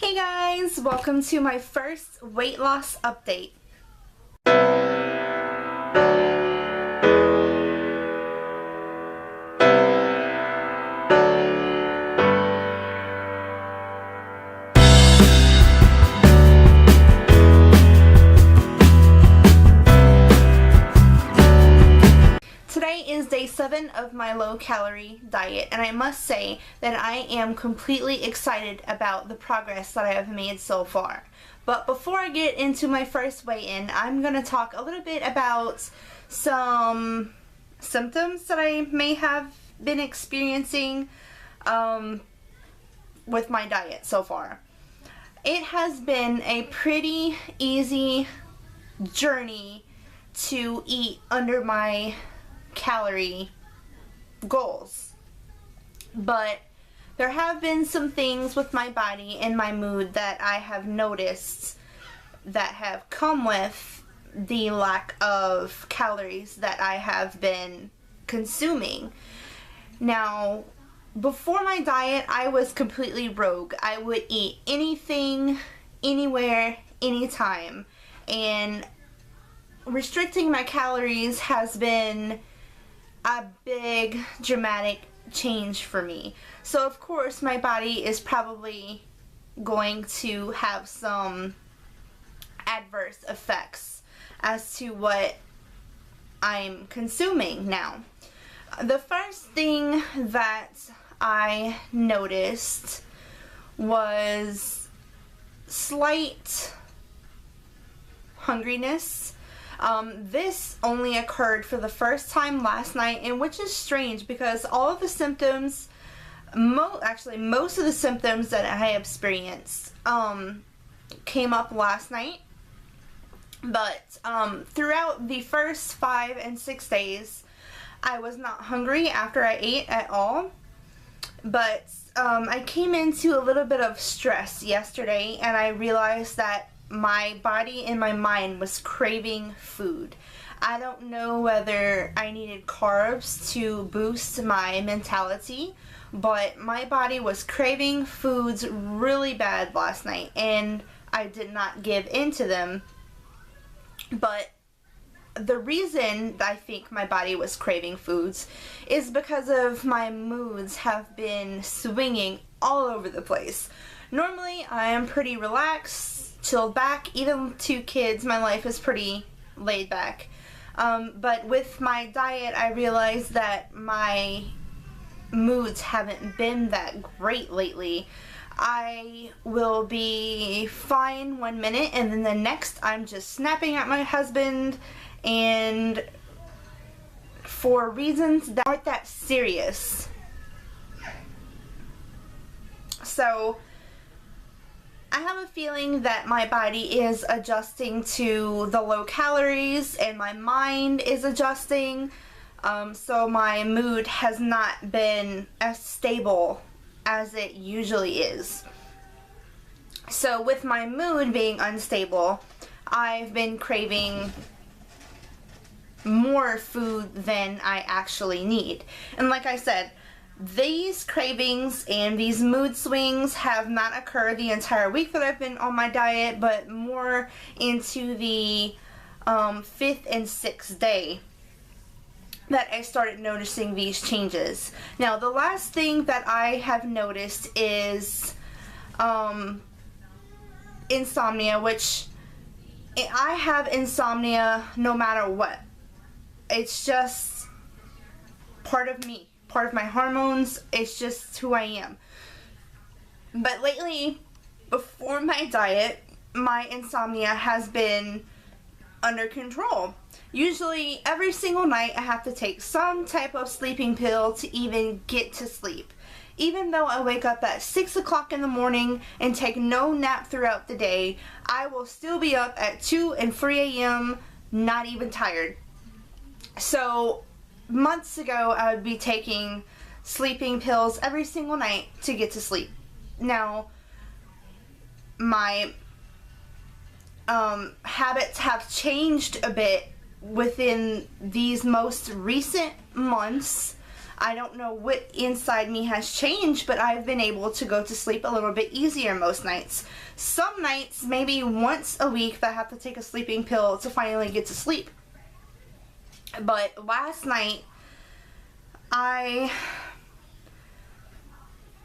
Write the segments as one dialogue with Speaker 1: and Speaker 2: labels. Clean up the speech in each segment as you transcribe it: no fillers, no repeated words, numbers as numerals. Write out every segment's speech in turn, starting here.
Speaker 1: Hey guys, welcome to my first weight loss update. Today is day 7 of my low-calorie diet, and I must say that I am completely excited about the progress that I have made so far. But before I get into my first weigh-in, I'm going to talk a little bit about some symptoms that I may have been experiencing with my diet so far. It has been a pretty easy journey to eat under my calorie goals, but there have been some things with my body and my mood that I have noticed that have come with the lack of calories that I have been consuming. Now, before my diet, I was completely rogue. I would eat anything, anywhere, anytime, and restricting my calories has been a big dramatic change for me. So of course my body is probably going to have some adverse effects as to what I'm consuming now. The first thing that I noticed was slight hungriness. This only occurred for the first time last night, and which is strange because all of the symptoms, most of the symptoms that I experienced came up last night. But throughout the first 5 and 6 days, I was not hungry after I ate at all. But I came into a little bit of stress yesterday, and I realized that my body and my mind was craving food. I don't know whether I needed carbs to boost my mentality, but my body was craving foods really bad last night, and I did not give in to them. But the reason I think my body was craving foods is because of my moods have been swinging all over the place. Normally, I am pretty relaxed, chilled back. Even 2 kids, my life is pretty laid back. But with my diet, I realized that my moods haven't been that great lately. I will be fine 1 minute, and then the next I'm just snapping at my husband, and for reasons that aren't that serious. So I have a feeling that my body is adjusting to the low calories and my mind is adjusting, so my mood has not been as stable as it usually is. So with my mood being unstable, I've been craving more food than I actually need. And like I said, these cravings and these mood swings have not occurred the entire week that I've been on my diet, but more into the 5th and 6th day that I started noticing these changes. Now, the last thing that I have noticed is insomnia, which I have insomnia no matter what. It's just part of me. Part of my hormones. It's just who I am. But lately, before my diet, my insomnia has been under control. Usually every single night I have to take some type of sleeping pill to even get to sleep. Even though I wake up at 6 o'clock in the morning and take no nap throughout the day, I will still be up at 2 and 3 a.m. not even tired. So months ago, I would be taking sleeping pills every single night to get to sleep. Now, my habits have changed a bit within these most recent months. I don't know what inside me has changed, but I've been able to go to sleep a little bit easier most nights. Some nights, maybe once a week, that I have to take a sleeping pill to finally get to sleep. But last night, I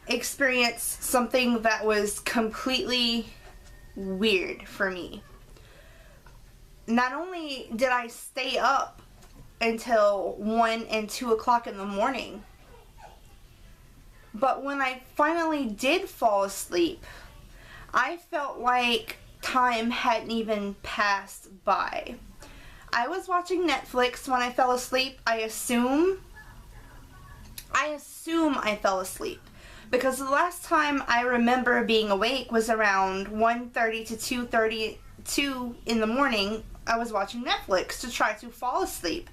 Speaker 1: experienced something that was completely weird for me. Not only did I stay up until 1 and 2 o'clock in the morning, but when I finally did fall asleep, I felt like time hadn't even passed by. I was watching Netflix when I fell asleep. I assume I fell asleep, because the last time I remember being awake was around 1:30 to 2:32 in the morning. I was watching Netflix to try to fall asleep,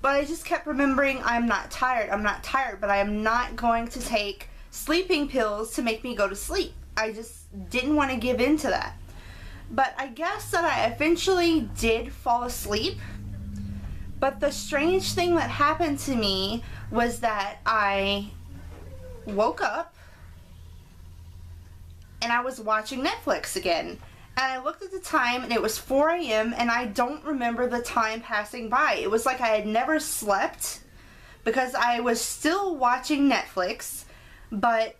Speaker 1: but I just kept remembering, I'm not tired, but I am not going to take sleeping pills to make me go to sleep. I just didn't want to give in to that. But I guess that I eventually did fall asleep. But the strange thing that happened to me was that I woke up and I was watching Netflix again. And I looked at the time and it was 4 a.m. and I don't remember the time passing by. It was like I had never slept, because I was still watching Netflix, but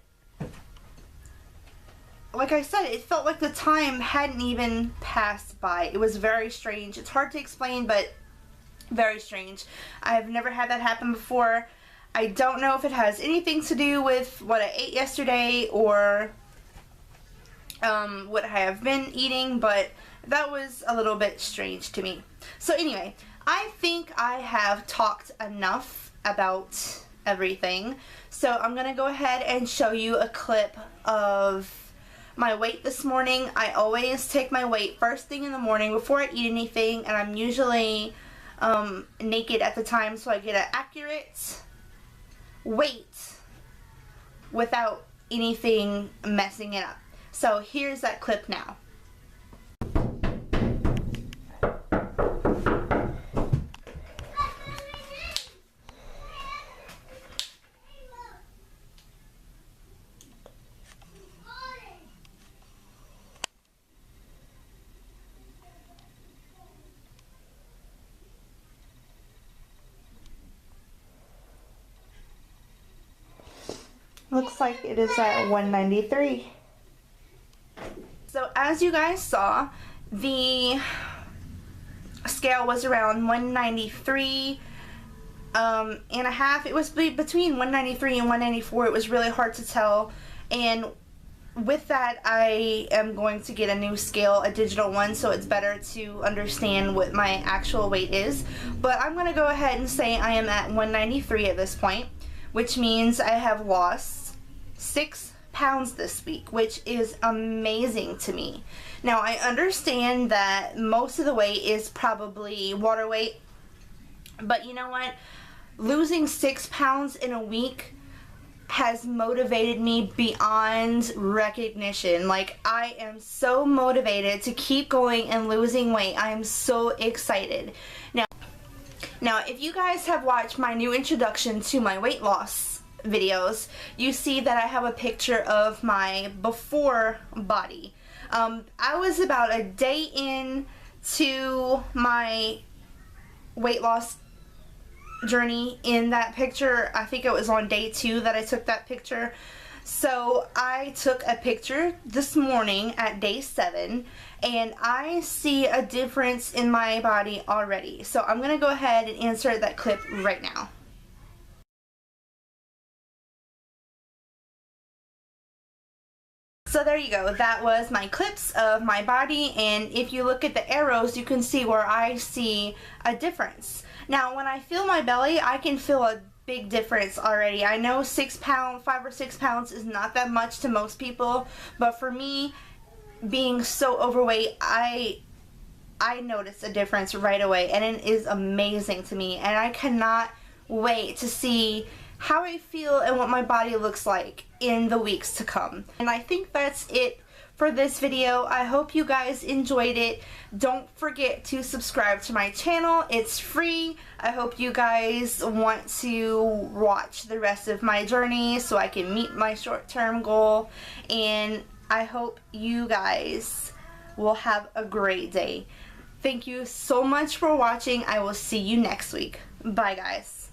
Speaker 1: like I said, it felt like the time hadn't even passed by. It was very strange. It's hard to explain, but very strange. I've never had that happen before. I don't know if it has anything to do with what I ate yesterday or what I have been eating, but that was a little bit strange to me. So anyway, I think I have talked enough about everything. So I'm going to go ahead and show you a clip of my weight this morning. I always take my weight first thing in the morning before I eat anything, and I'm usually naked at the time, so I get an accurate weight without anything messing it up. So here's that clip now. Looks like it is at 193. So as you guys saw, the scale was around 193 and a half. It was between 193 and 194. It was really hard to tell, and with that I am going to get a new scale, a digital one, so it's better to understand what my actual weight is. But I'm going to go ahead and say I am at 193 at this point, which means I have lost 6 pounds this week, which is amazing to me. Now I understand that most of the weight is probably water weight, but you know what? Losing 6 pounds in a week has motivated me beyond recognition. Like, I am so motivated to keep going and losing weight. I am so excited. Now if you guys have watched my new introduction to my weight loss videos, you see that I have a picture of my before body. I was about a day in to my weight loss journey in that picture. I think it was on day 2 that I took that picture. So I took a picture this morning at day 7, and I see a difference in my body already. So I'm gonna go ahead and insert that clip right now. So there you go, that was my clips of my body, and if you look at the arrows, you can see where I see a difference. Now when I feel my belly, I can feel a big difference already. I know 5 or 6 pounds is not that much to most people, but for me, being so overweight, I noticed a difference right away, and it is amazing to me, and I cannot wait to see how I feel and what my body looks like in the weeks to come. And I think that's it for this video. I hope you guys enjoyed it. Don't forget to subscribe to my channel. It's free. I hope you guys want to watch the rest of my journey so I can meet my short-term goal. And I hope you guys will have a great day. Thank you so much for watching. I will see you next week. Bye, guys.